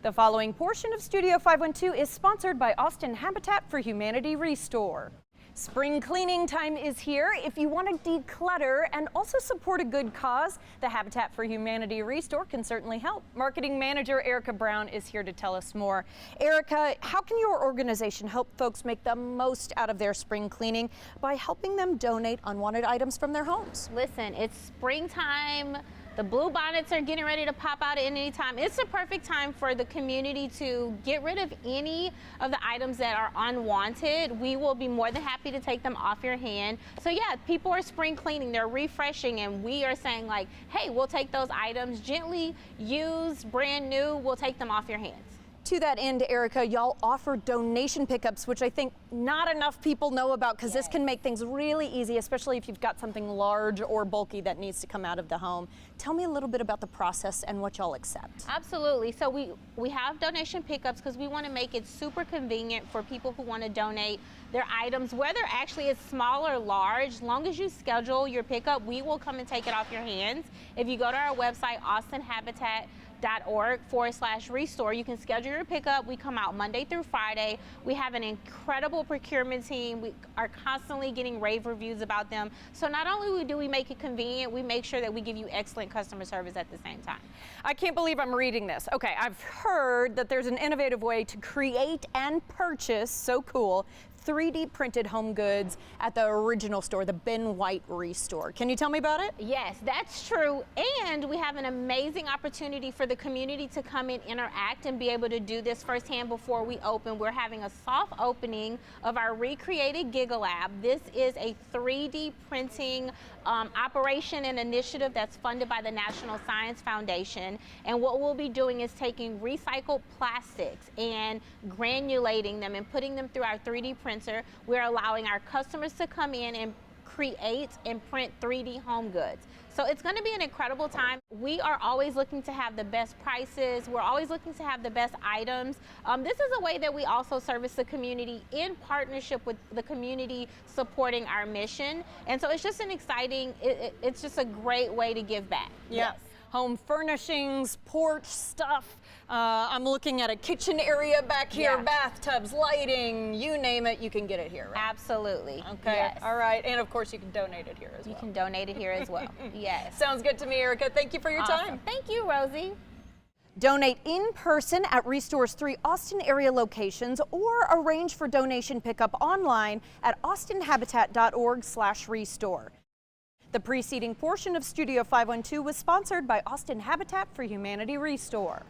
The following portion of Studio 512 is sponsored by Austin Habitat for Humanity ReStore. Spring cleaning time is here. If you want to declutter and also support a good cause, the Habitat for Humanity ReStore can certainly help. Marketing Manager Erica Brown is here to tell us more. Erica, how can your organization help folks make the most out of their spring cleaning by helping them donate unwanted items from their homes? Listen, it's springtime. The blue bonnets are getting ready to pop out at any time. It's the perfect time for the community to get rid of any of the items that are unwanted. We will be more than happy to take them off your hand. So yeah, people are spring cleaning, they're refreshing, and we are saying like, hey, we'll take those items, gently used, brand new, we'll take them off your hands. To that end, Erica, y'all offer donation pickups, which I think not enough people know about, because this can make things really easy, especially if you've got something large or bulky that needs to come out of the home. Tell me a little bit about the process and what y'all accept. Absolutely. So we have donation pickups because we want to make it super convenient for people who want to donate their items, whether actually it's small or large. As long as you schedule your pickup, we will come and take it off your hands. If you go to our website, austinhabitat.org/restore. You can schedule your pickup. We come out Monday through Friday. We have an incredible procurement team. We are constantly getting rave reviews about them. So not only do we make it convenient, we make sure that we give you excellent customer service at the same time. I can't believe I'm reading this. Okay, I've heard that there's an innovative way to create and purchase, so cool, 3D printed home goods at the original store, the Ben White ReStore. Can you tell me about it? Yes, that's true. And we have an amazing opportunity for the community to come and interact and be able to do this firsthand before we open. We're having a soft opening of our recreated Giga Lab. This is a 3D printing operation and initiative that's funded by the National Science Foundation. And what we'll be doing is taking recycled plastics and granulating them and putting them through our 3D printer. We're allowing our customers to come in and create and print 3D home goods. So it's going to be an incredible time. We are always looking to have the best prices. We're always looking to have the best items. This is a way that we also service the community in partnership with the community supporting our mission. And so it's just an exciting, it's just a great way to give back. Yeah. Yes. Home furnishings, porch stuff. I'm looking at a kitchen area back here, bathtubs, lighting, you name it, you can get it here, right? Absolutely. Okay, yes. All right, and of course you can donate it here as well. You can donate it here as well, yes. Sounds good to me, Erica. Thank you for your time. Thank you, Rosie. Donate in person at ReStore's 3 Austin area locations or arrange for donation pickup online at austinhabitat.org/restore. The preceding portion of Studio 512 was sponsored by Austin Habitat for Humanity ReStore.